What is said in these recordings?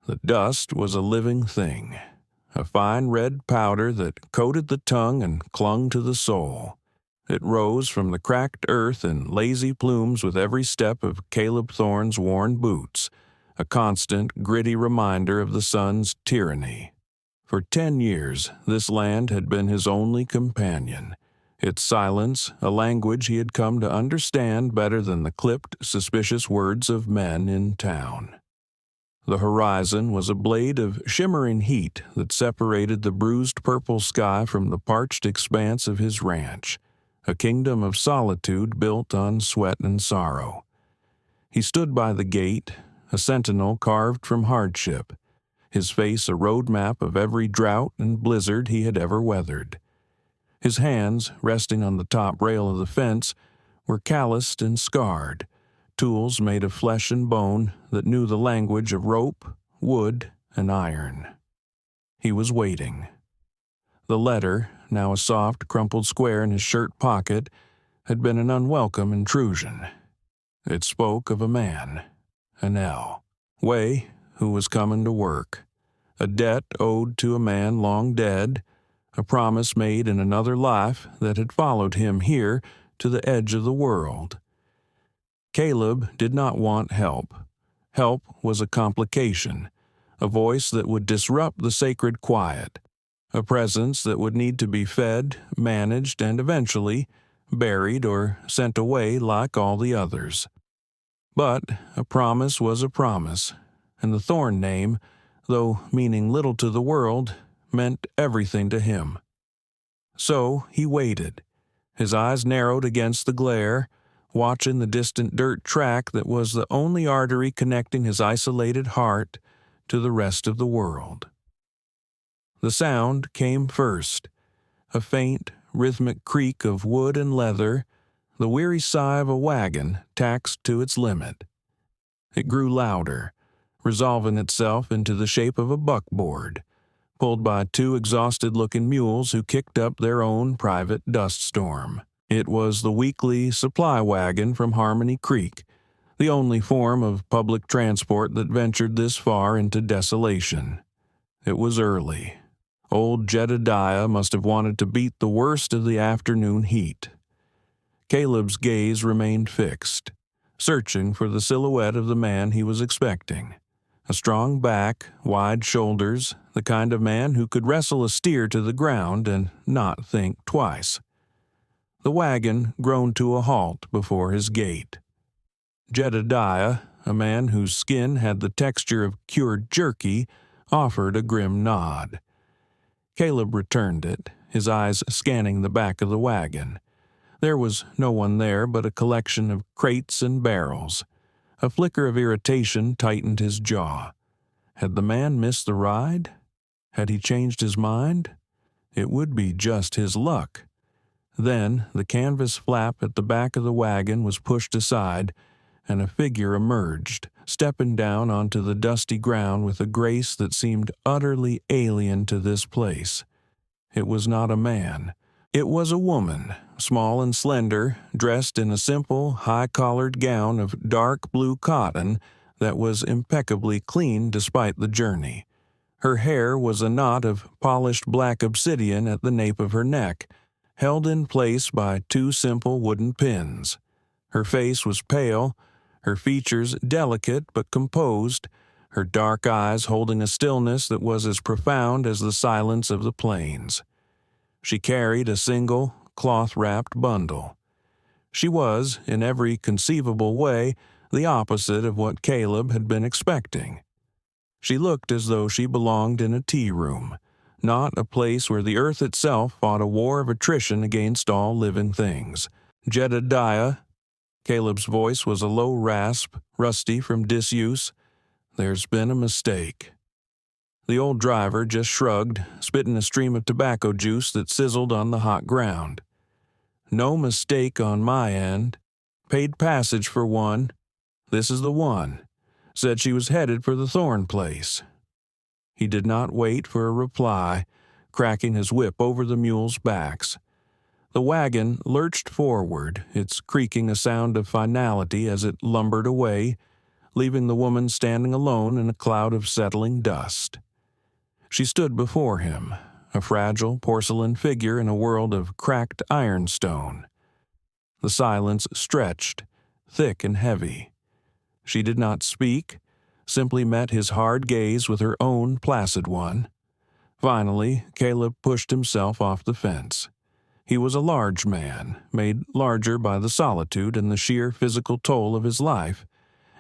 The dust was a living thing, a fine red powder that coated the tongue and clung to the soul. It rose from the cracked earth in lazy plumes with every step of Caleb Thorne's worn boots, a constant, gritty reminder of the sun's tyranny. For 10 years, this land had been his only companion, its silence a language he had come to understand better than the clipped, suspicious words of men in town. The horizon was a blade of shimmering heat that separated the bruised purple sky from the parched expanse of his ranch, a kingdom of solitude built on sweat and sorrow. He stood by the gate, a sentinel carved from hardship, his face a roadmap of every drought and blizzard he had ever weathered. His hands, resting on the top rail of the fence, were calloused and scarred, tools made of flesh and bone that knew the language of rope, wood, and iron. He was waiting. The letter, now a soft, crumpled square in his shirt pocket, had been an unwelcome intrusion. It spoke of a man, an L. Way, who was coming to work, a debt owed to a man long dead, a promise made in another life that had followed him here to the edge of the world. Caleb did not want help. Help was a complication, a voice that would disrupt the sacred quiet, a presence that would need to be fed, managed, and eventually buried or sent away like all the others. But a promise was a promise, and the Thorne name, though meaning little to the world, meant everything to him. So he waited, his eyes narrowed against the glare, watching the distant dirt track that was the only artery connecting his isolated heart to the rest of the world. The sound came first, a faint, rhythmic creak of wood and leather, the weary sigh of a wagon taxed to its limit. It grew louder, resolving itself into the shape of a buckboard, pulled by two exhausted-looking mules who kicked up their own private dust storm. It was the weekly supply wagon from Harmony Creek, the only form of public transport that ventured this far into desolation. It was early. Old Jedediah must have wanted to beat the worst of the afternoon heat. Caleb's gaze remained fixed, searching for the silhouette of the man he was expecting. A strong back, wide shoulders, the kind of man who could wrestle a steer to the ground and not think twice. The wagon groaned to a halt before his gate. Jedediah, a man whose skin had the texture of cured jerky, offered a grim nod. Caleb returned it, his eyes scanning the back of the wagon. There was no one there but a collection of crates and barrels. A flicker of irritation tightened his jaw. Had the man missed the ride? Had he changed his mind? It would be just his luck. Then the canvas flap at the back of the wagon was pushed aside, and a figure emerged, stepping down onto the dusty ground with a grace that seemed utterly alien to this place. It was not a man. It was a woman, small and slender, dressed in a simple, high-collared gown of dark blue cotton that was impeccably clean despite the journey. Her hair was a knot of polished black obsidian at the nape of her neck, held in place by two simple wooden pins. Her face was pale, her features delicate but composed, her dark eyes holding a stillness that was as profound as the silence of the plains. She carried a single, cloth-wrapped bundle. She was, in every conceivable way, the opposite of what Caleb had been expecting. She looked as though she belonged in a tea-room, not a place where the earth itself fought a war of attrition against all living things. Jedediah. Caleb's voice was a low rasp, rusty from disuse. There's been a mistake. The old driver just shrugged, spitting a stream of tobacco juice that sizzled on the hot ground. No mistake on my end. Paid passage for one. This is the one. Said she was headed for the Thorne place. He did not wait for a reply, cracking his whip over the mules' backs. The wagon lurched forward, its creaking a sound of finality as it lumbered away, leaving the woman standing alone in a cloud of settling dust. She stood before him, a fragile porcelain figure in a world of cracked ironstone. The silence stretched, thick and heavy. She did not speak, simply met his hard gaze with her own placid one. Finally, Caleb pushed himself off the fence. He was a large man, made larger by the solitude and the sheer physical toll of his life,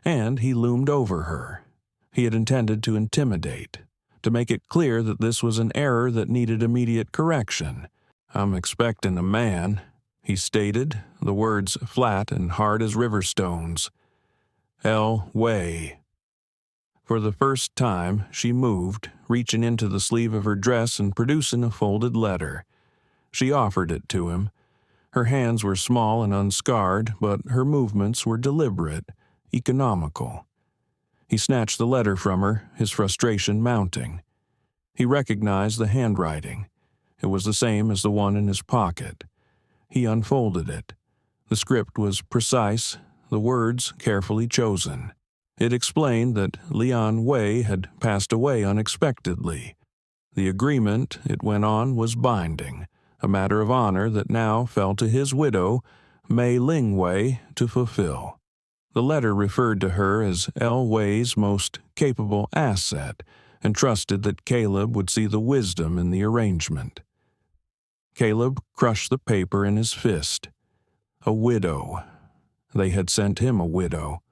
and he loomed over her. He had intended to intimidate, to make it clear that this was an error that needed immediate correction. "I'm expecting a man," he stated, the words flat and hard as river stones. "L. Way." For the first time, she moved, reaching into the sleeve of her dress and producing a folded letter. She offered it to him. Her hands were small and unscarred, but her movements were deliberate, economical. He snatched the letter from her, his frustration mounting. He recognized the handwriting. It was the same as the one in his pocket. He unfolded it. The script was precise, the words carefully chosen. It explained that Leon Way had passed away unexpectedly. The agreement, it went on, was binding, a matter of honor that now fell to his widow, Mei Ling Way, to fulfill. The letter referred to her as L. Way's most capable asset and trusted that Caleb would see the wisdom in the arrangement. Caleb crushed the paper in his fist. A widow. They had sent him a widow.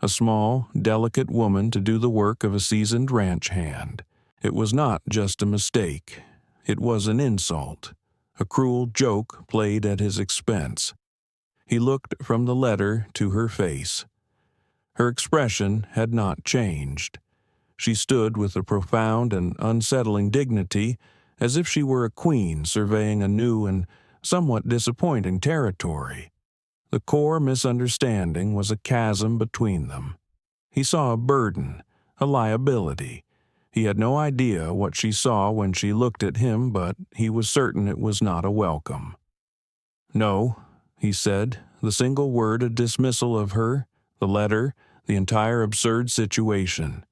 A small, delicate woman to do the work of a seasoned ranch hand. It was not just a mistake. It was an insult, a cruel joke played at his expense. He looked from the letter to her face. Her expression had not changed. She stood with a profound and unsettling dignity, as if she were a queen surveying a new and somewhat disappointing territory. The core misunderstanding was a chasm between them. He saw a burden, a liability. He had no idea what she saw when she looked at him, but he was certain it was not a welcome. "No," he said, the single word a dismissal of her, the letter, the entire absurd situation.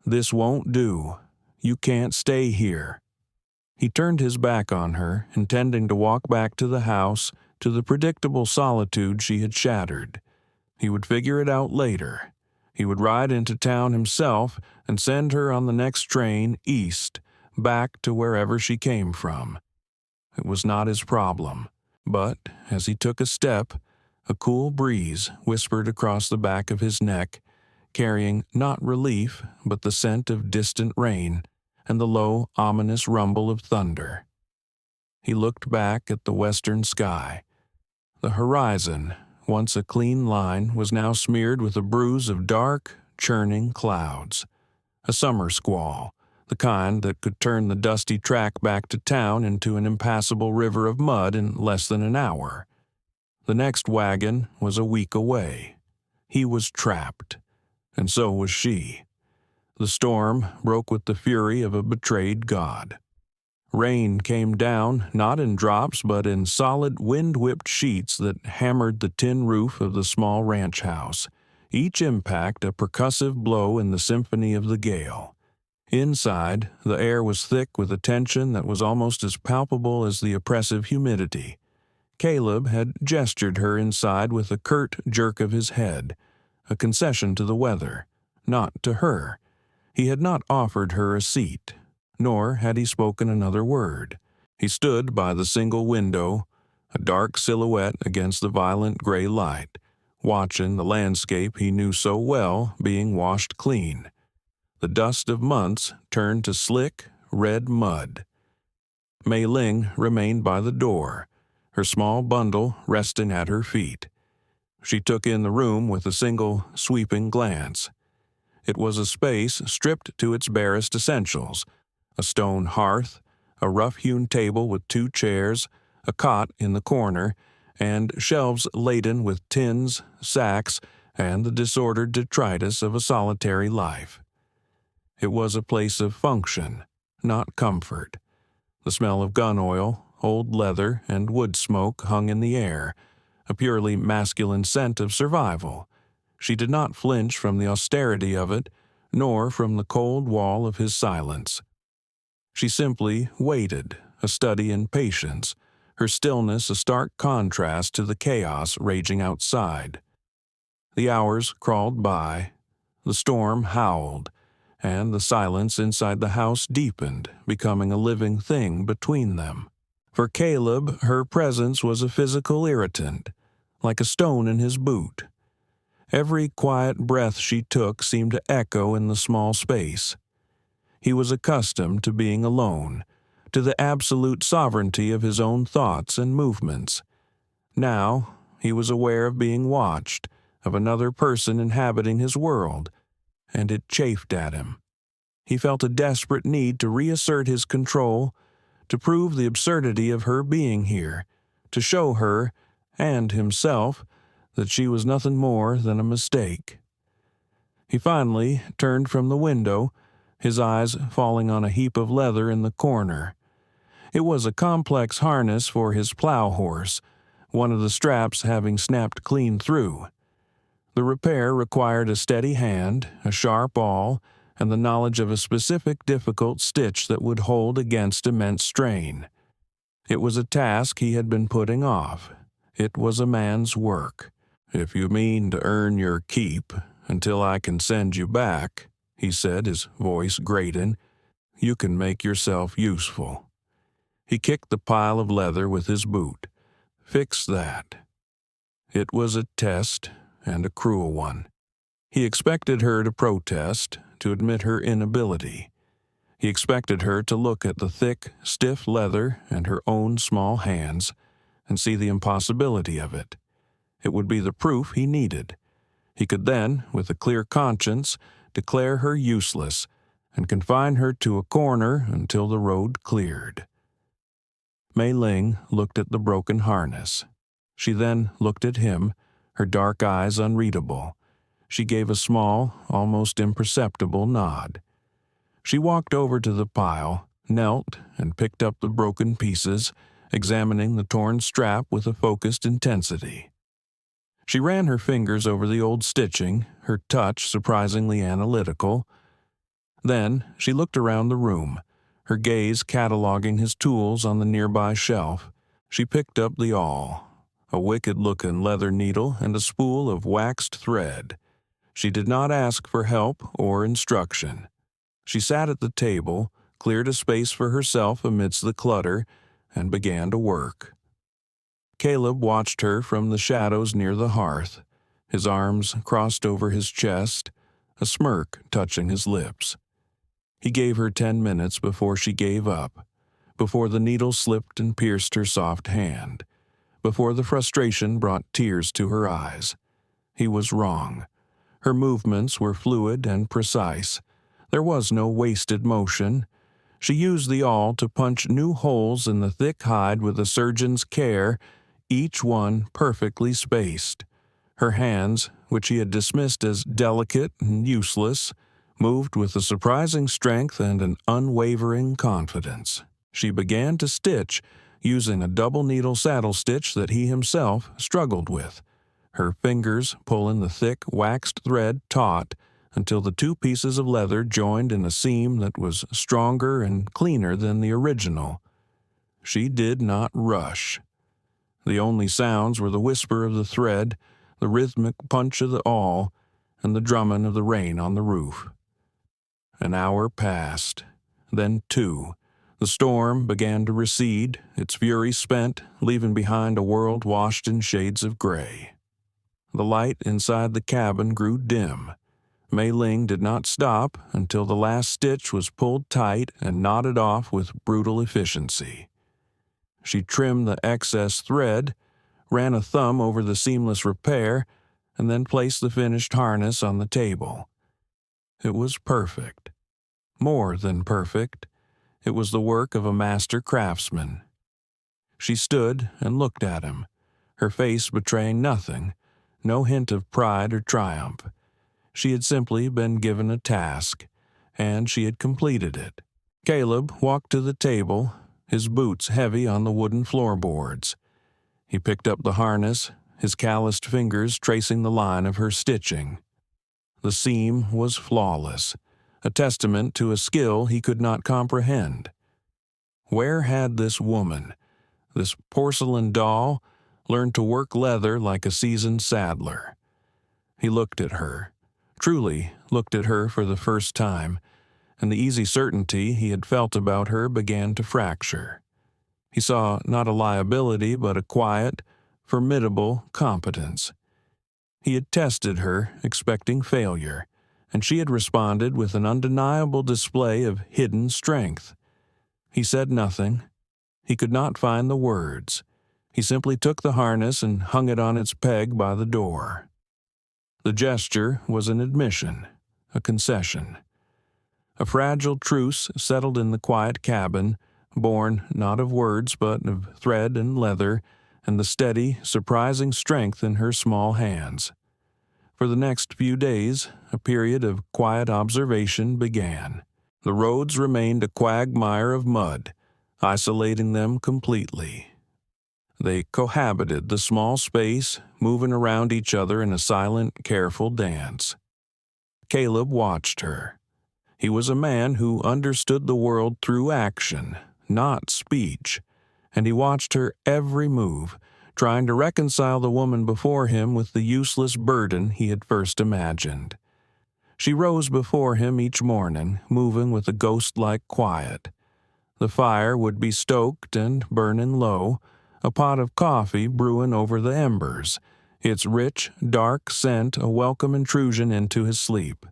"This won't do. You can't stay here." He turned his back on her, intending to walk back to the house, to the predictable solitude she had shattered. He would figure it out later. He would ride into town himself and send her on the next train east, back to wherever she came from. It was not his problem, but as he took a step, a cool breeze whispered across the back of his neck, carrying not relief but the scent of distant rain and the low, ominous rumble of thunder. He looked back at the western sky. The horizon, once a clean line, was now smeared with a bruise of dark, churning clouds. A summer squall, the kind that could turn the dusty track back to town into an impassable river of mud in less than an hour. The next wagon was a week away. He was trapped, and so was she. The storm broke with the fury of a betrayed god. Rain came down, not in drops, but in solid wind-whipped sheets that hammered the tin roof of the small ranch house, each impact a percussive blow in the symphony of the gale. Inside, the air was thick with a tension that was almost as palpable as the oppressive humidity. Caleb had gestured her inside with a curt jerk of his head, a concession to the weather, not to her. He had not offered her a seat, nor had he spoken another word. He stood by the single window, a dark silhouette against the violent gray light, watching the landscape he knew so well being washed clean. The dust of months turned to slick, red mud. Mei Ling remained by the door, her small bundle resting at her feet. She took in the room with a single, sweeping glance. It was a space stripped to its barest essentials: a stone hearth, a rough-hewn table with 2 chairs, a cot in the corner, and shelves laden with tins, sacks, and the disordered detritus of a solitary life. It was a place of function, not comfort. The smell of gun oil, old leather, and wood smoke hung in the air, a purely masculine scent of survival. She did not flinch from the austerity of it, nor from the cold wall of his silence. She simply waited, a study in patience, her stillness a stark contrast to the chaos raging outside. The hours crawled by, the storm howled, and the silence inside the house deepened, becoming a living thing between them. For Caleb, her presence was a physical irritant, like a stone in his boot. Every quiet breath she took seemed to echo in the small space. He was accustomed to being alone, to the absolute sovereignty of his own thoughts and movements. Now, he was aware of being watched, of another person inhabiting his world, and it chafed at him. He felt a desperate need to reassert his control, to prove the absurdity of her being here, to show her, and himself, that she was nothing more than a mistake. He finally turned from the window, his eyes falling on a heap of leather in the corner. It was a complex harness for his plow horse, one of the straps having snapped clean through. The repair required a steady hand, a sharp awl, and the knowledge of a specific difficult stitch that would hold against immense strain. It was a task he had been putting off. It was a man's work. "If you mean to earn your keep until I can send you back," he said, his voice grating, "you can make yourself useful." He kicked the pile of leather with his boot. "Fix that." It was a test, and a cruel one. He expected her to protest, to admit her inability. He expected her to look at the thick, stiff leather and her own small hands and see the impossibility of it. It would be the proof he needed. He could then, with a clear conscience, declare her useless and confine her to a corner until the road cleared. Mei Ling looked at the broken harness. She then looked at him, her dark eyes unreadable. She gave a small, almost imperceptible nod. She walked over to the pile, knelt, and picked up the broken pieces, examining the torn strap with a focused intensity. She ran her fingers over the old stitching, her touch surprisingly analytical. Then she looked around the room, her gaze cataloging his tools on the nearby shelf. She picked up the awl, a wicked-looking leather needle and a spool of waxed thread. She did not ask for help or instruction. She sat at the table, cleared a space for herself amidst the clutter, and began to work. Caleb watched her from the shadows near the hearth, his arms crossed over his chest, a smirk touching his lips. He gave her 10 minutes before she gave up, before the needle slipped and pierced her soft hand, before the frustration brought tears to her eyes. He was wrong. Her movements were fluid and precise. There was no wasted motion. She used the awl to punch new holes in the thick hide with a surgeon's care, each one perfectly spaced. Her hands, which he had dismissed as delicate and useless, moved with a surprising strength and an unwavering confidence. She began to stitch, using a double-needle saddle stitch that he himself struggled with, her fingers pulling the thick, waxed thread taut until the two pieces of leather joined in a seam that was stronger and cleaner than the original. She did not rush. The only sounds were the whisper of the thread, the rhythmic punch of the awl, and the drumming of the rain on the roof. An hour passed, then 2. The storm began to recede, its fury spent, leaving behind a world washed in shades of gray. The light inside the cabin grew dim. Mei Ling did not stop until the last stitch was pulled tight and knotted off with brutal efficiency. She trimmed the excess thread, ran a thumb over the seamless repair, and then placed the finished harness on the table. It was perfect. More than perfect. It was the work of a master craftsman. She stood and looked at him, her face betraying nothing, no hint of pride or triumph. She had simply been given a task, and she had completed it. Caleb walked to the table, his boots heavy on the wooden floorboards. He picked up the harness, his calloused fingers tracing the line of her stitching. The seam was flawless, a testament to a skill he could not comprehend. Where had this woman, this porcelain doll, learned to work leather like a seasoned saddler? He looked at her, truly looked at her for the first time, and the easy certainty he had felt about her began to fracture. He saw not a liability but a quiet, formidable competence. He had tested her, expecting failure, and she had responded with an undeniable display of hidden strength. He said nothing. He could not find the words. He simply took the harness and hung it on its peg by the door. The gesture was an admission, a concession. A fragile truce settled in the quiet cabin, born not of words but of thread and leather, and the steady, surprising strength in her small hands. For the next few days, a period of quiet observation began. The roads remained a quagmire of mud, isolating them completely. They cohabited the small space, moving around each other in a silent, careful dance. Caleb watched her. He was a man who understood the world through action, not speech, and he watched her every move, trying to reconcile the woman before him with the useless burden he had first imagined. She rose before him each morning, moving with a ghost-like quiet. The fire would be stoked and burning low, a pot of coffee brewing over the embers, its rich, dark scent a welcome intrusion into his sleep.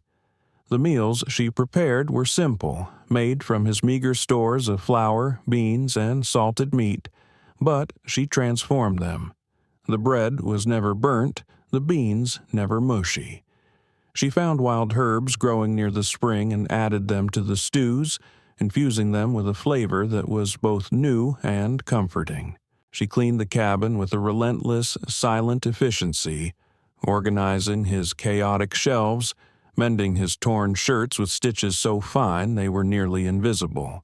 The meals she prepared were simple, made from his meager stores of flour, beans, and salted meat, but she transformed them. The bread was never burnt, the beans never mushy. She found wild herbs growing near the spring and added them to the stews, infusing them with a flavor that was both new and comforting. She cleaned the cabin with a relentless, silent efficiency, organizing his chaotic shelves, mending his torn shirts with stitches so fine they were nearly invisible.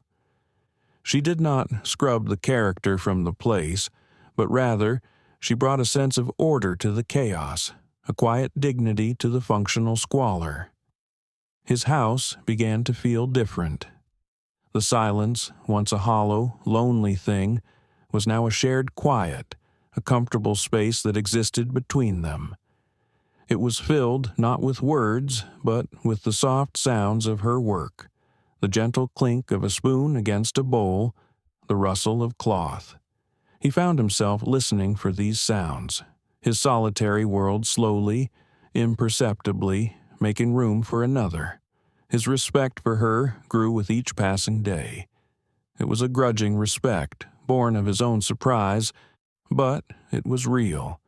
She did not scrub the character from the place, but rather she brought a sense of order to the chaos, a quiet dignity to the functional squalor. His house began to feel different. The silence, once a hollow, lonely thing, was now a shared quiet, a comfortable space that existed between them. It was filled not with words, but with the soft sounds of her work, the gentle clink of a spoon against a bowl, the rustle of cloth. He found himself listening for these sounds, his solitary world slowly, imperceptibly, making room for another. His respect for her grew with each passing day. It was a grudging respect, born of his own surprise, but it was real.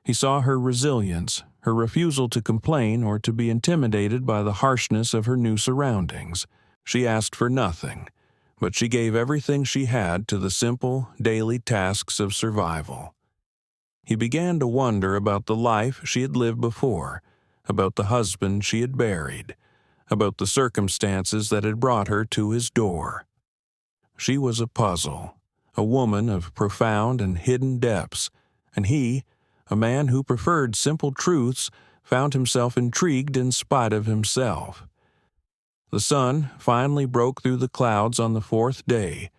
He saw her resilience, her refusal to complain or to be intimidated by the harshness of her new surroundings. She asked for nothing, but she gave everything she had to the simple, daily tasks of survival. He began to wonder about the life she had lived before, about the husband she had buried, about the circumstances that had brought her to his door. She was a puzzle, a woman of profound and hidden depths, and he, a man who preferred simple truths, found himself intrigued in spite of himself. The sun finally broke through the clouds on the fourth day,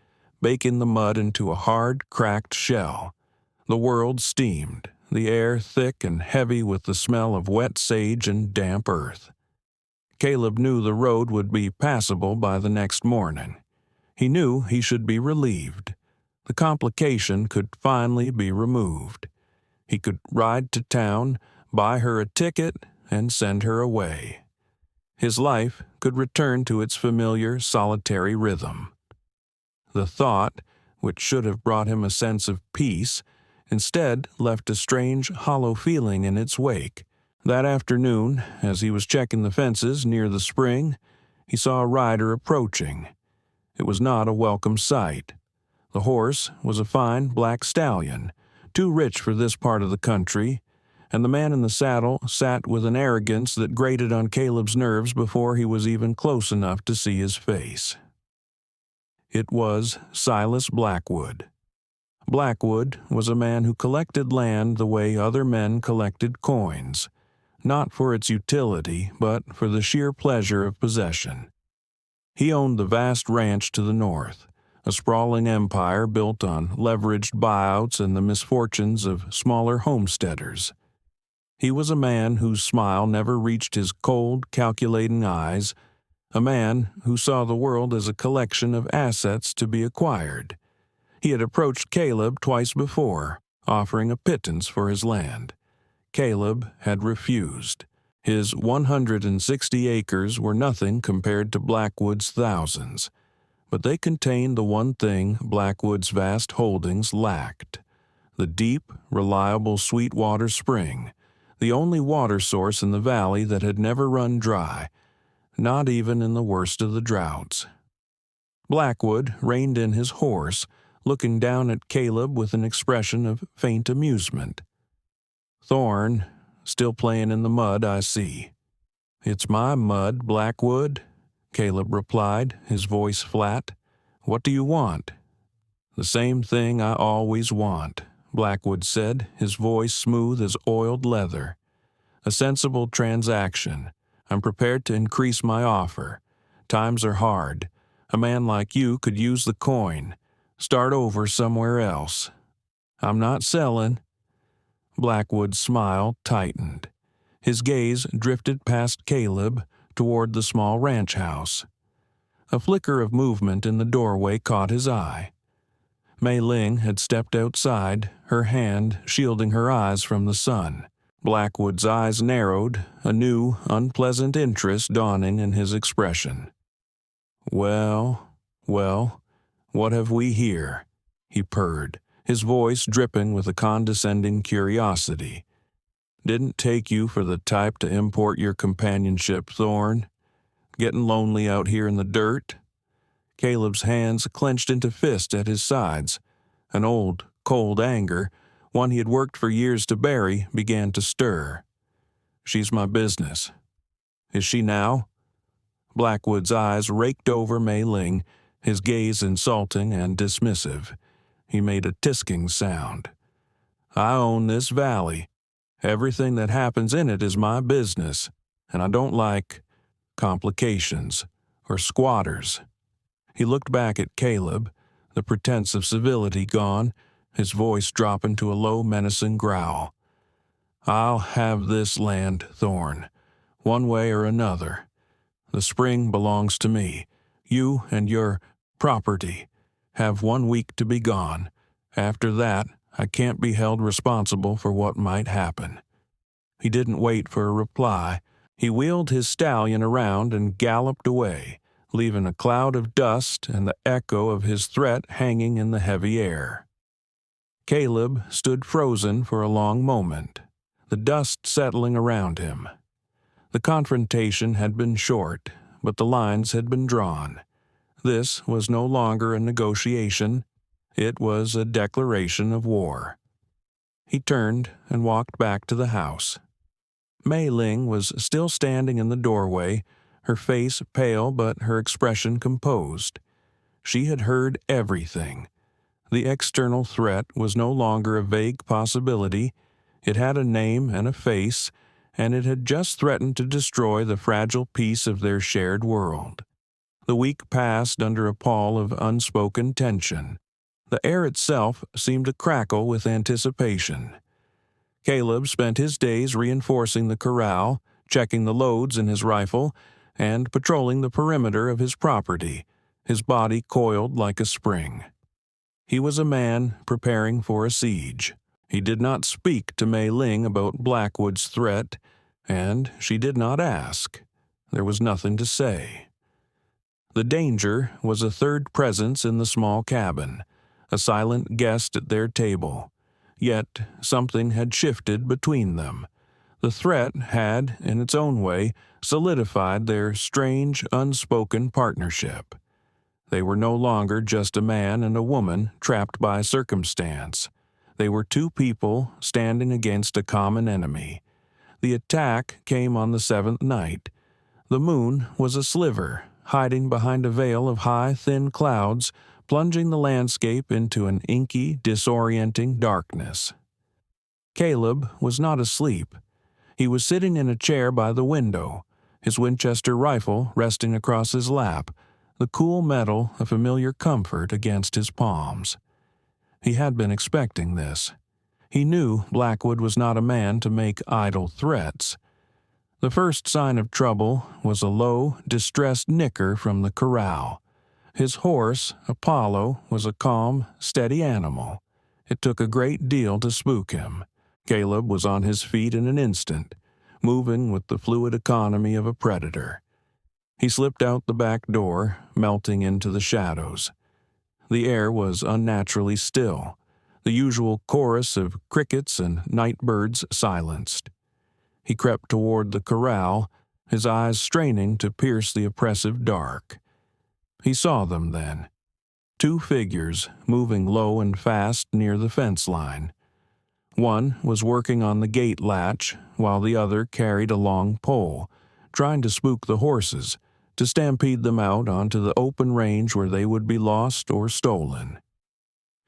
baking the mud into a hard, cracked shell. The world steamed, the air thick and heavy with the smell of wet sage and damp earth. Caleb knew the road would be passable by the next morning. He knew he should be relieved. The complication could finally be removed. He could ride to town, buy her a ticket, and send her away. His life could return to its familiar, solitary rhythm. The thought, which should have brought him a sense of peace, instead left a strange, hollow feeling in its wake. That afternoon, as he was checking the fences near the spring, he saw a rider approaching. It was not a welcome sight. The horse was a fine black stallion, too rich for this part of the country, and the man in the saddle sat with an arrogance that grated on Caleb's nerves before he was even close enough to see his face. It was Silas Blackwood. Blackwood was a man who collected land the way other men collected coins, not for its utility, but for the sheer pleasure of possession. He owned the vast ranch to the north, a sprawling empire built on leveraged buyouts and the misfortunes of smaller homesteaders. He was a man whose smile never reached his cold, calculating eyes, a man who saw the world as a collection of assets to be acquired. He had approached Caleb twice before, offering a pittance for his land. Caleb had refused. His 160 acres were nothing compared to Blackwood's thousands, but they contained the one thing Blackwood's vast holdings lacked: the deep, reliable Sweetwater spring, the only water source in the valley that had never run dry, not even in the worst of the droughts. Blackwood reined in his horse, looking down at Caleb with an expression of faint amusement. "Thorn, still playing in the mud, I see." "It's my mud, Blackwood," Caleb replied, his voice flat. "What do you want?" "The same thing I always want," Blackwood said, his voice smooth as oiled leather. "A sensible transaction. I'm prepared to increase my offer. Times are hard. A man like you could use the coin. Start over somewhere else." "I'm not selling." Blackwood's smile tightened. His gaze drifted past Caleb toward the small ranch house. A flicker of movement in the doorway caught his eye. Mei Ling had stepped outside, her hand shielding her eyes from the sun. Blackwood's eyes narrowed, a new, unpleasant interest dawning in his expression. Well, what have we here?" he purred, his voice dripping with a condescending curiosity. "Didn't take you for the type to import your companionship, Thorn? Getting lonely out here in the dirt?" Caleb's hands clenched into fists at his sides. An old, cold anger, one he had worked for years to bury, began to stir. "She's my business." "Is she now?" Blackwood's eyes raked over Mei Ling, his gaze insulting and dismissive. He made a tisking sound. "I own this valley. Everything that happens in it is my business, and I don't like complications or squatters." He looked back at Caleb, the pretense of civility gone, his voice dropping to a low, menacing growl. "I'll have this land, Thorn, one way or another. The spring belongs to me. You and your property have 1 week to be gone. After that, I can't be held responsible for what might happen." He didn't wait for a reply. He wheeled his stallion around and galloped away, leaving a cloud of dust and the echo of his threat hanging in the heavy air. Caleb stood frozen for a long moment, the dust settling around him. The confrontation had been short, but the lines had been drawn. This was no longer a negotiation. It was a declaration of war. He turned and walked back to the house. Mei Ling was still standing in the doorway, her face pale but her expression composed. She had heard everything. The external threat was no longer a vague possibility. It had a name and a face, and it had just threatened to destroy the fragile peace of their shared world. The week passed under a pall of unspoken tension. The air itself seemed to crackle with anticipation. Caleb spent his days reinforcing the corral, checking the loads in his rifle, and patrolling the perimeter of his property, his body coiled like a spring. He was a man preparing for a siege. He did not speak to Mei Ling about Blackwood's threat, and she did not ask. There was nothing to say. The danger was a third presence in the small cabin, a silent guest at their table. Yet something had shifted between them. The threat had, in its own way, solidified their strange, unspoken partnership. They were no longer just a man and a woman trapped by circumstance. They were two people standing against a common enemy. The attack came on the seventh night. The moon was a sliver, hiding behind a veil of high, thin clouds, plunging the landscape into an inky, disorienting darkness. Caleb was not asleep. He was sitting in a chair by the window, his Winchester rifle resting across his lap, the cool metal a familiar comfort against his palms. He had been expecting this. He knew Blackwood was not a man to make idle threats. The first sign of trouble was a low, distressed nicker from the corral. His horse, Apollo, was a calm, steady animal. It took a great deal to spook him. Caleb was on his feet in an instant, moving with the fluid economy of a predator. He slipped out the back door, melting into the shadows. The air was unnaturally still, the usual chorus of crickets and night birds silenced. He crept toward the corral, his eyes straining to pierce the oppressive dark. He saw them then. 2 figures moving low and fast near the fence line. One was working on the gate latch, while the other carried a long pole, trying to spook the horses, to stampede them out onto the open range where they would be lost or stolen.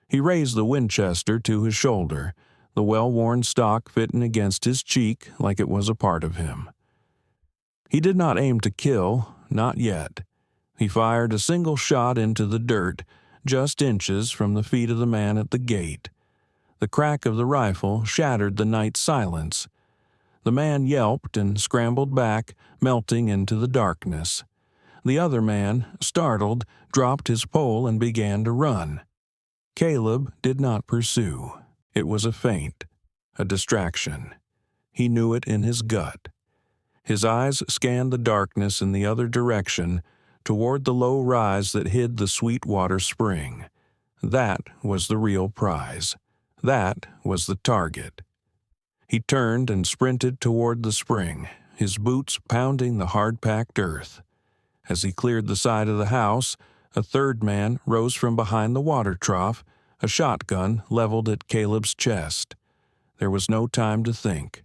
He raised the Winchester to his shoulder, the well-worn stock fitting against his cheek like it was a part of him. He did not aim to kill, not yet. He fired a single shot into the dirt, just inches from the feet of the man at the gate. The crack of the rifle shattered the night silence. The man yelped and scrambled back, melting into the darkness. The other man, startled, dropped his pole and began to run. Caleb did not pursue. It was a feint, a distraction. He knew it in his gut. His eyes scanned the darkness in the other direction, toward the low rise that hid the Sweetwater Spring. That was the real prize. That was the target. He turned and sprinted toward the spring, his boots pounding the hard-packed earth. As he cleared the side of the house, a third man rose from behind the water trough, a shotgun leveled at Caleb's chest. There was no time to think,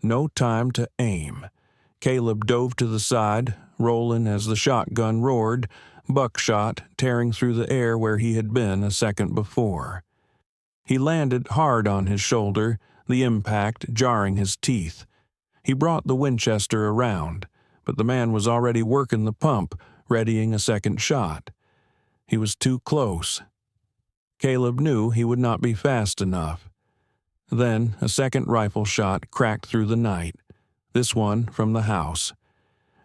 no time to aim. Caleb dove to the side, rolling as the shotgun roared, buckshot tearing through the air where he had been a second before. He landed hard on his shoulder, the impact jarring his teeth. He brought the Winchester around, but the man was already working the pump, readying a second shot. He was too close. Caleb knew he would not be fast enough. Then a second rifle shot cracked through the night, this one from the house.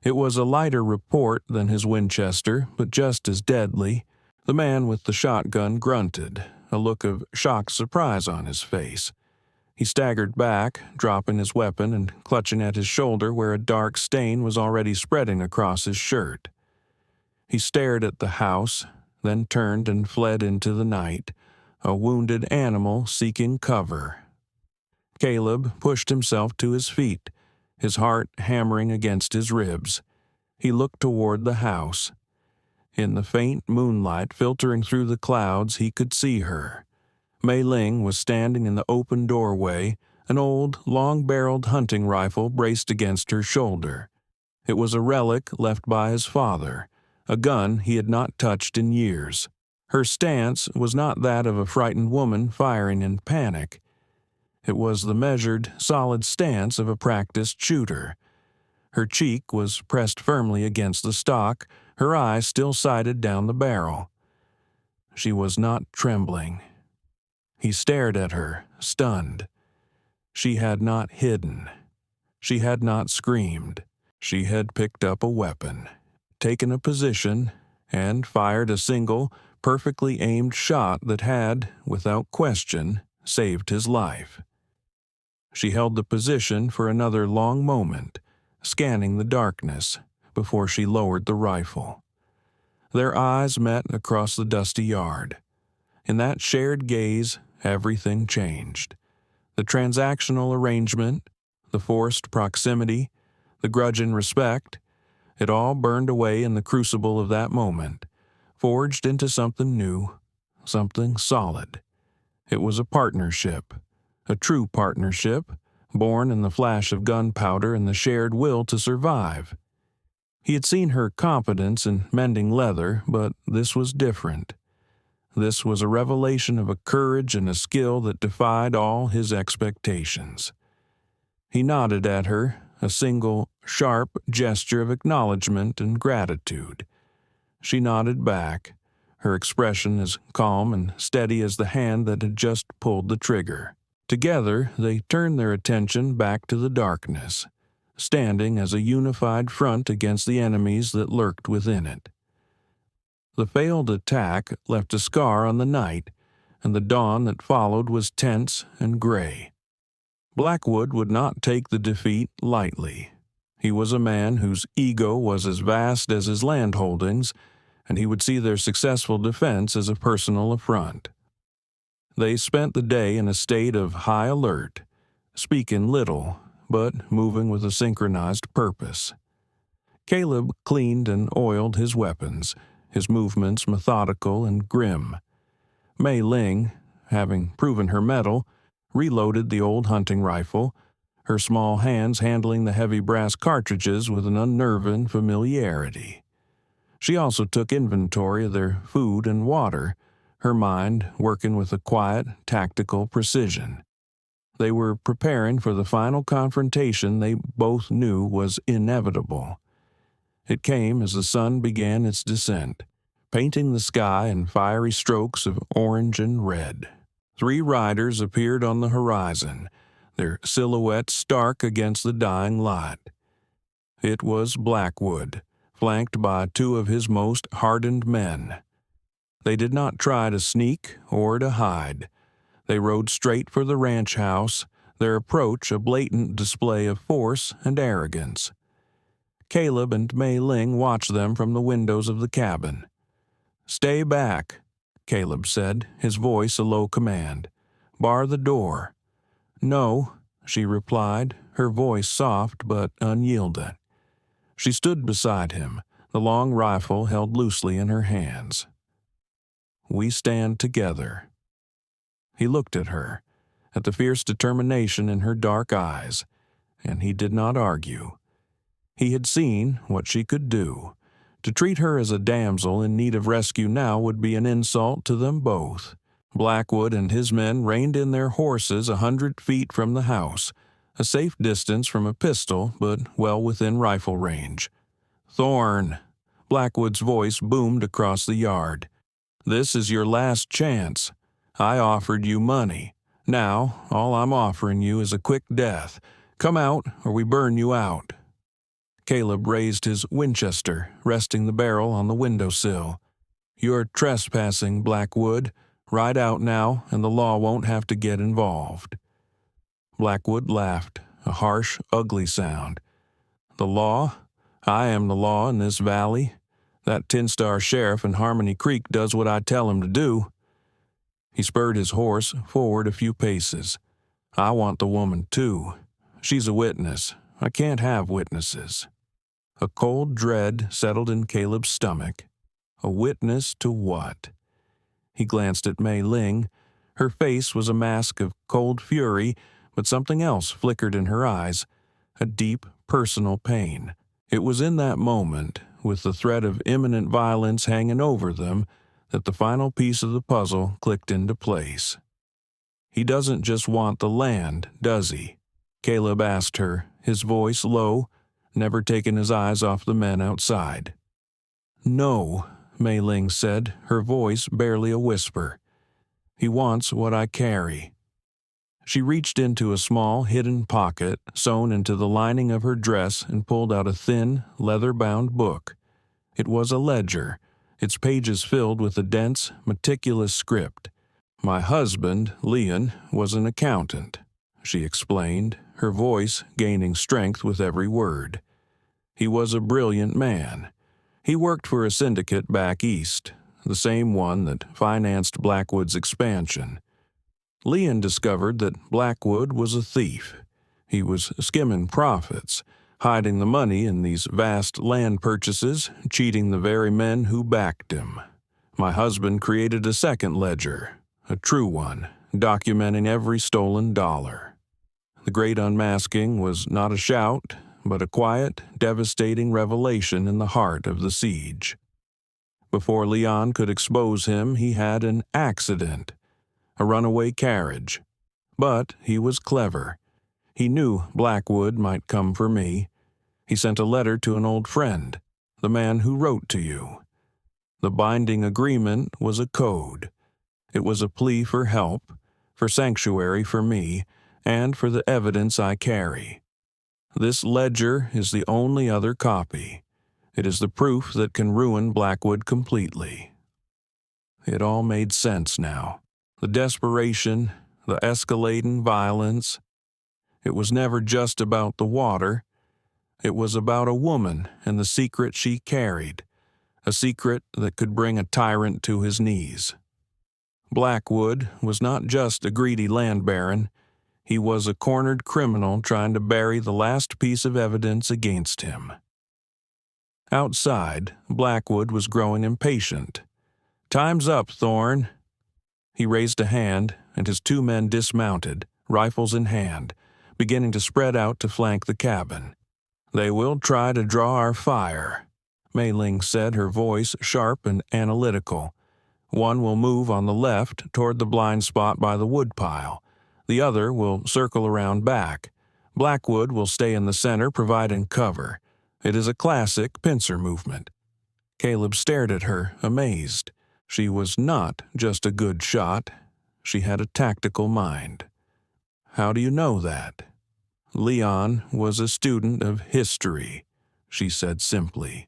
It was a lighter report than his Winchester, but just as deadly. The man with the shotgun grunted, a look of shocked surprise on his face. He staggered back, dropping his weapon and clutching at his shoulder where a dark stain was already spreading across his shirt. He stared at the house, then turned and fled into the night, a wounded animal seeking cover. Caleb pushed himself to his feet, his heart hammering against his ribs. He looked toward the house. In the faint moonlight filtering through the clouds, he could see her. Mei Ling was standing in the open doorway, an old, long-barreled hunting rifle braced against her shoulder. It was a relic left by his father, a gun he had not touched in years. Her stance was not that of a frightened woman firing in panic. It was the measured, solid stance of a practiced shooter. Her cheek was pressed firmly against the stock, her eye still sighted down the barrel. She was not trembling. He stared at her, stunned. She had not hidden. She had not screamed. She had picked up a weapon, taken a position, and fired a single, perfectly aimed shot that had, without question, saved his life. She held the position for another long moment, scanning the darkness, before she lowered the rifle. Their eyes met across the dusty yard. In that shared gaze, everything changed. The transactional arrangement, the forced proximity, the grudging respect, it all burned away in the crucible of that moment, forged into something new, something solid. It was a partnership, a true partnership, born in the flash of gunpowder and the shared will to survive. He had seen her competence in mending leather, but this was different. This was a revelation of a courage and a skill that defied all his expectations. He nodded at her, a single, sharp gesture of acknowledgment and gratitude. She nodded back, her expression as calm and steady as the hand that had just pulled the trigger. Together, they turned their attention back to the darkness, standing as a unified front against the enemies that lurked within it. The failed attack left a scar on the night, and the dawn that followed was tense and gray. Blackwood would not take the defeat lightly. He was a man whose ego was as vast as his landholdings, and he would see their successful defense as a personal affront. They spent the day in a state of high alert, speaking little, but moving with a synchronized purpose. Caleb cleaned and oiled his weapons, his movements methodical and grim. Mei Ling, having proven her mettle, reloaded the old hunting rifle, her small hands handling the heavy brass cartridges with an unnerving familiarity. She also took inventory of their food and water, her mind working with a quiet, tactical precision. They were preparing for the final confrontation they both knew was inevitable. It came as the sun began its descent, painting the sky in fiery strokes of orange and red. 3 riders appeared on the horizon, their silhouettes stark against the dying light. It was Blackwood, flanked by 2 of his most hardened men. They did not try to sneak or to hide. They rode straight for the ranch house, their approach a blatant display of force and arrogance. Caleb and Mei Ling watched them from the windows of the cabin. "Stay back," Caleb said, his voice a low command. "Bar the door." "No," she replied, her voice soft but unyielding. She stood beside him, the long rifle held loosely in her hands. "We stand together." He looked at her, at the fierce determination in her dark eyes, and he did not argue. He had seen what she could do. To treat her as a damsel in need of rescue now would be an insult to them both. Blackwood and his men reined in their horses 100 feet from the house, a safe distance from a pistol, but well within rifle range. "Thorne," Blackwood's voice boomed across the yard. "This is your last chance. I offered you money. Now, all I'm offering you is a quick death. Come out, or we burn you out." Caleb raised his Winchester, resting the barrel on the windowsill. "You're trespassing, Blackwood. Ride out now, and the law won't have to get involved." Blackwood laughed, a harsh, ugly sound. "The law? I am the law in this valley. That Tin-Star sheriff in Harmony Creek does what I tell him to do." He spurred his horse forward a few paces. "I want the woman, too. She's a witness. I can't have witnesses." A cold dread settled in Caleb's stomach. A witness to what? He glanced at Mei Ling. Her face was a mask of cold fury, but something else flickered in her eyes, a deep, personal pain. It was in that moment, with the threat of imminent violence hanging over them, that the final piece of the puzzle clicked into place. "He doesn't just want the land, does he?" Caleb asked her, his voice low, never taking his eyes off the men outside. "No," Mei Ling said, her voice barely a whisper. "He wants what I carry." She reached into a small, hidden pocket sewn into the lining of her dress and pulled out a thin, leather-bound book. It was a ledger, its pages filled with a dense, meticulous script. "My husband, Leon, was an accountant," she explained, her voice gaining strength with every word. "He was a brilliant man. He worked for a syndicate back east, the same one that financed Blackwood's expansion. Leon discovered that Blackwood was a thief. He was skimming profits, hiding the money in these vast land purchases, cheating the very men who backed him. My husband created a second ledger, a true one, documenting every stolen dollar. The great unmasking was not a shout, but a quiet, devastating revelation in the heart of the siege." Before Leon could expose him, he had an accident, a runaway carriage. But he was clever. He knew Blackwood might come for me. He sent a letter to an old friend, the man who wrote to you. The binding agreement was a code. It was a plea for help, for sanctuary for me, and for the evidence I carry. This ledger is the only other copy. It is the proof that can ruin Blackwood completely. It all made sense now. The desperation, the escalating violence. It was never just about the water. It was about a woman and the secret she carried, a secret that could bring a tyrant to his knees. Blackwood was not just a greedy land baron. He was a cornered criminal trying to bury the last piece of evidence against him. Outside, Blackwood was growing impatient. "Time's up, Thorn." He raised a hand, and his 2 men dismounted, rifles in hand, beginning to spread out to flank the cabin. "They will try to draw our fire," Mei Ling said, her voice sharp and analytical. "One will move on the left toward the blind spot by the woodpile. The other will circle around back. Blackwood will stay in the center, providing cover. It is a classic pincer movement." Caleb stared at her, amazed. She was not just a good shot. She had a tactical mind. "How do you know that?" "Leon was a student of history," she said simply.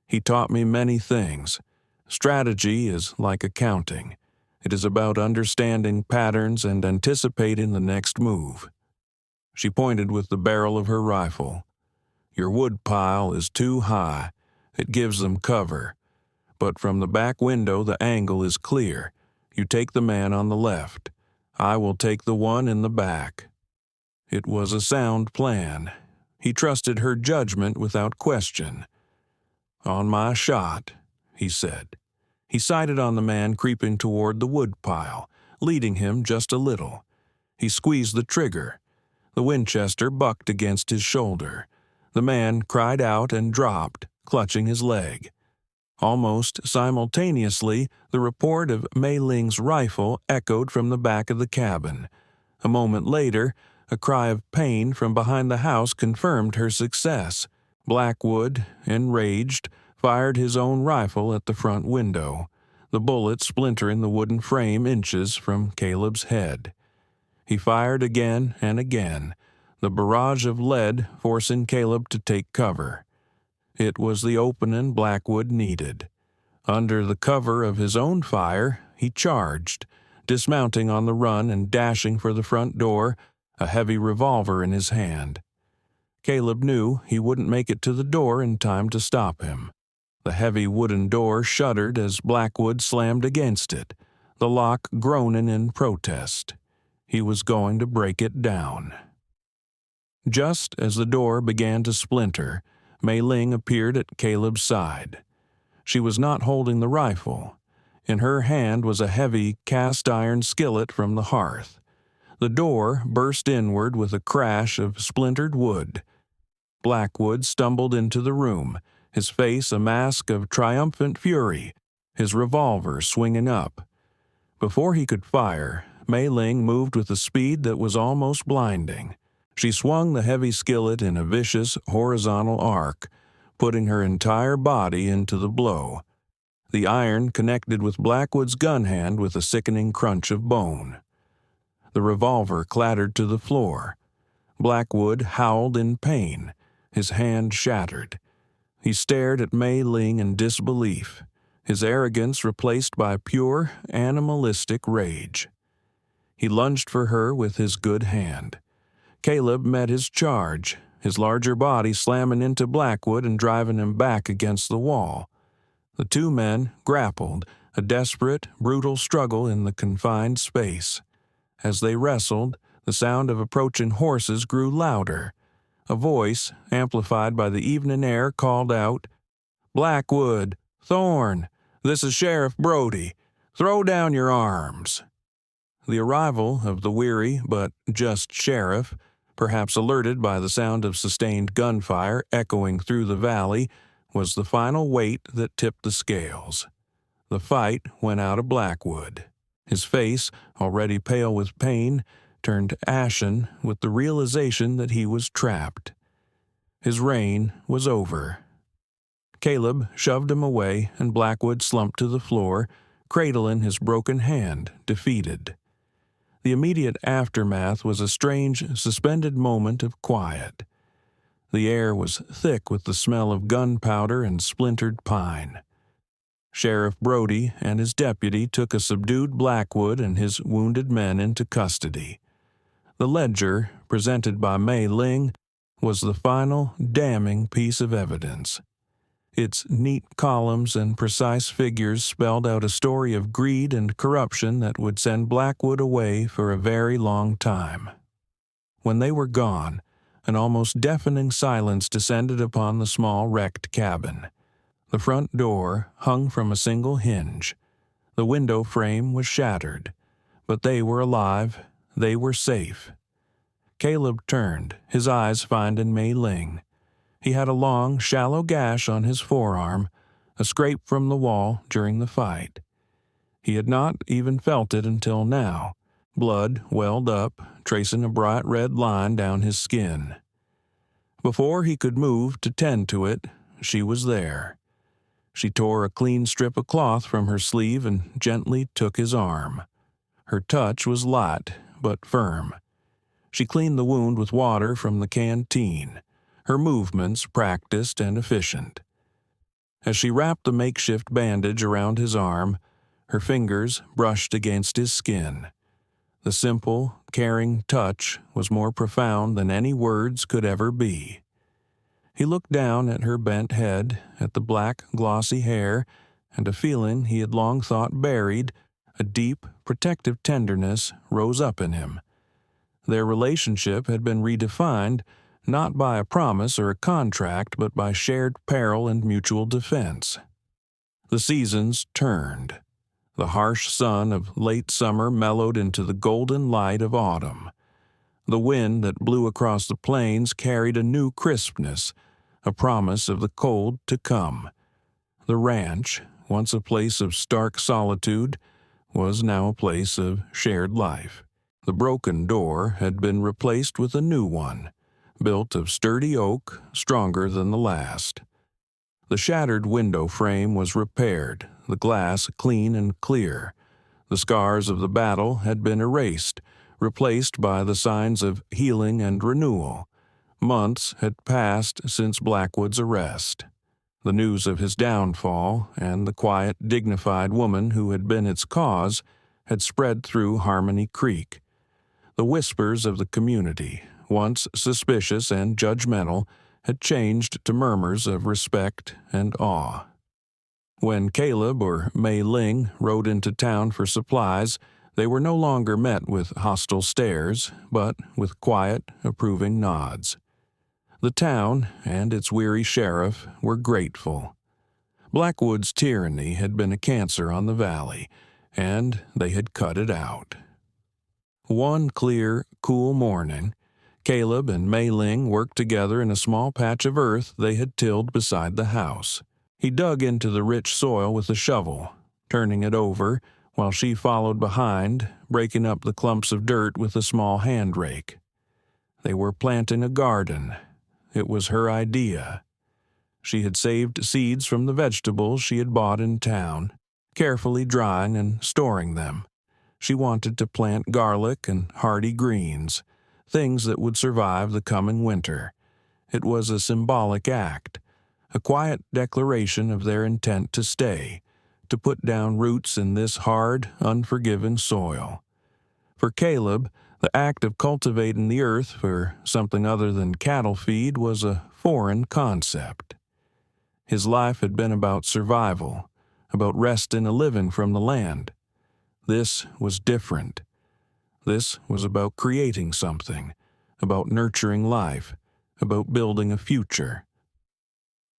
"He taught me many things. Strategy is like accounting. It is about understanding patterns and anticipating the next move." She pointed with the barrel of her rifle. "Your woodpile is too high. It gives them cover. But from the back window the angle is clear. You take the man on the left. I will take the one in the back." It was a sound plan. He trusted her judgment without question. "On my shot," he said. He sighted on the man creeping toward the woodpile, leading him just a little. He squeezed the trigger. The Winchester bucked against his shoulder. The man cried out and dropped, clutching his leg. Almost simultaneously, the report of Mei Ling's rifle echoed from the back of the cabin. A moment later, a cry of pain from behind the house confirmed her success. Blackwood, enraged, fired his own rifle at the front window, the bullet splintering the wooden frame inches from Caleb's head. He fired again and again, the barrage of lead forcing Caleb to take cover. It was the opening Blackwood needed. Under the cover of his own fire, he charged, dismounting on the run and dashing for the front door, a heavy revolver in his hand. Caleb knew he wouldn't make it to the door in time to stop him. The heavy wooden door shuddered as Blackwood slammed against it, the lock groaning in protest. He was going to break it down. Just as the door began to splinter, Mei Ling appeared at Caleb's side. She was not holding the rifle. In her hand was a heavy cast-iron skillet from the hearth. The door burst inward with a crash of splintered wood. Blackwood stumbled into the room, his face a mask of triumphant fury, his revolver swinging up. Before he could fire, Mei Ling moved with a speed that was almost blinding. She swung the heavy skillet in a vicious horizontal arc, putting her entire body into the blow. The iron connected with Blackwood's gun hand with a sickening crunch of bone. The revolver clattered to the floor. Blackwood howled in pain, his hand shattered. He stared at Mei Ling in disbelief, his arrogance replaced by pure, animalistic rage. He lunged for her with his good hand. Caleb met his charge, his larger body slamming into Blackwood and driving him back against the wall. The 2 men grappled, a desperate, brutal struggle in the confined space. As they wrestled, the sound of approaching horses grew louder. A voice, amplified by the evening air, called out, "Blackwood, Thorn, this is Sheriff Brody. Throw down your arms." The arrival of the weary but just sheriff, perhaps alerted by the sound of sustained gunfire echoing through the valley, was the final weight that tipped the scales. The fight went out of Blackwood. His face, already pale with pain, turned ashen with the realization that he was trapped. His reign was over. Caleb shoved him away, and Blackwood slumped to the floor, cradling his broken hand, defeated. The immediate aftermath was a strange, suspended moment of quiet. The air was thick with the smell of gunpowder and splintered pine. Sheriff Brody and his deputy took a subdued Blackwood and his wounded men into custody. The ledger, presented by Mei Ling, was the final, damning piece of evidence. Its neat columns and precise figures spelled out a story of greed and corruption that would send Blackwood away for a very long time. When they were gone, an almost deafening silence descended upon the small wrecked cabin. The front door hung from a single hinge. The window frame was shattered, but they were alive, they were safe. Caleb turned, his eyes finding Mei Ling. He had a long, shallow gash on his forearm, a scrape from the wall during the fight. He had not even felt it until now. Blood welled up, tracing a bright red line down his skin. Before he could move to tend to it, she was there. She tore a clean strip of cloth from her sleeve and gently took his arm. Her touch was light, but firm. She cleaned the wound with water from the canteen, her movements practiced and efficient. As she wrapped the makeshift bandage around his arm, her fingers brushed against his skin. The simple, caring touch was more profound than any words could ever be. He looked down at her bent head, at the black, glossy hair, and a feeling he had long thought buried, a deep, protective tenderness, rose up in him. Their relationship had been redefined, not by a promise or a contract, but by shared peril and mutual defense. The seasons turned. The harsh sun of late summer mellowed into the golden light of autumn. The wind that blew across the plains carried a new crispness, a promise of the cold to come. The ranch, once a place of stark solitude, was now a place of shared life. The broken door had been replaced with a new one, built of sturdy oak, stronger than the last. The shattered window frame was repaired, the glass clean and clear. The scars of the battle had been erased, replaced by the signs of healing and renewal. Months had passed since Blackwood's arrest. The news of his downfall, and the quiet, dignified woman who had been its cause, had spread through Harmony Creek. The whispers of the community, once suspicious and judgmental, had changed to murmurs of respect and awe. When Caleb or Mei Ling rode into town for supplies, they were no longer met with hostile stares, but with quiet, approving nods. The town and its weary sheriff were grateful. Blackwood's tyranny had been a cancer on the valley, and they had cut it out. One clear, cool morning, Caleb and Mei Ling worked together in a small patch of earth they had tilled beside the house. He dug into the rich soil with a shovel, turning it over, while she followed behind, breaking up the clumps of dirt with a small hand rake. They were planting a garden. It was her idea. She had saved seeds from the vegetables she had bought in town, carefully drying and storing them. She wanted to plant garlic and hardy greens, things that would survive the coming winter. It was a symbolic act, a quiet declaration of their intent to stay, to put down roots in this hard, unforgiving soil. For Caleb, the act of cultivating the earth for something other than cattle feed was a foreign concept. His life had been about survival, about wresting a living from the land. This was different. This was about creating something, about nurturing life, about building a future.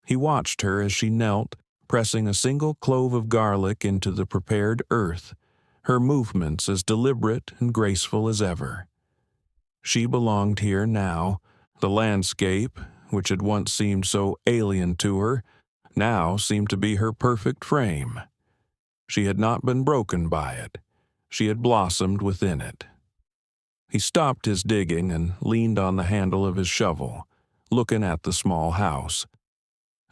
He watched her as she knelt, pressing a single clove of garlic into the prepared earth, her movements as deliberate and graceful as ever. She belonged here now. The landscape, which had once seemed so alien to her, now seemed to be her perfect frame. She had not been broken by it. She had blossomed within it. He stopped his digging and leaned on the handle of his shovel, looking at the small house.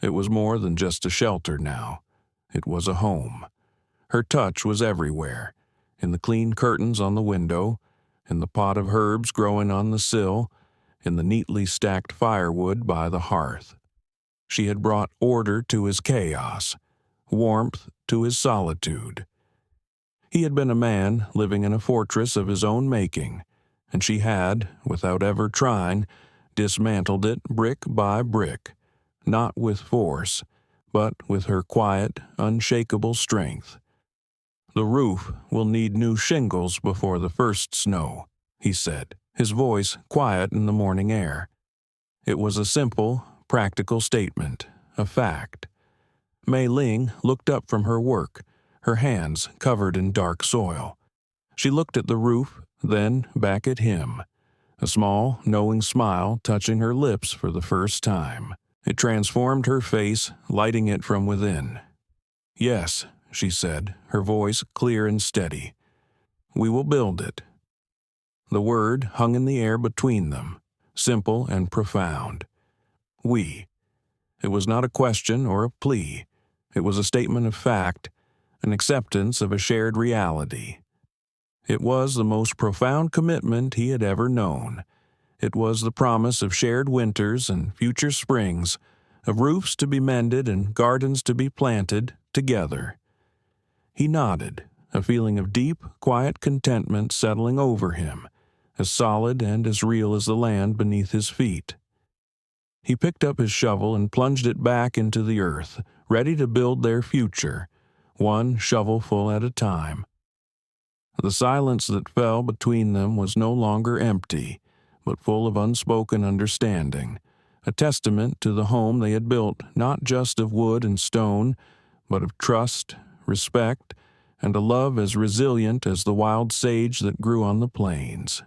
It was more than just a shelter now. It was a home. Her touch was everywhere, in the clean curtains on the window, in the pot of herbs growing on the sill, in the neatly stacked firewood by the hearth. She had brought order to his chaos, warmth to his solitude. He had been a man living in a fortress of his own making, and she had, without ever trying, dismantled it brick by brick, not with force, but with her quiet, unshakable strength. "The roof will need new shingles before the first snow," he said, his voice quiet in the morning air. It was a simple, practical statement, a fact. Mei Ling looked up from her work, her hands covered in dark soil. She looked at the roof, then back at him, a small, knowing smile touching her lips for the first time. It transformed her face, lighting it from within. "Yes," she said, her voice clear and steady. "We will build it." The word hung in the air between them, simple and profound. We. It was not a question or a plea. It was a statement of fact, an acceptance of a shared reality. It was the most profound commitment he had ever known. It was the promise of shared winters and future springs, of roofs to be mended and gardens to be planted together. He nodded, a feeling of deep, quiet contentment settling over him, as solid and as real as the land beneath his feet. He picked up his shovel and plunged it back into the earth, ready to build their future, one shovelful at a time. The silence that fell between them was no longer empty, but full of unspoken understanding, a testament to the home they had built not just of wood and stone, but of trust, respect, and a love as resilient as the wild sage that grew on the plains.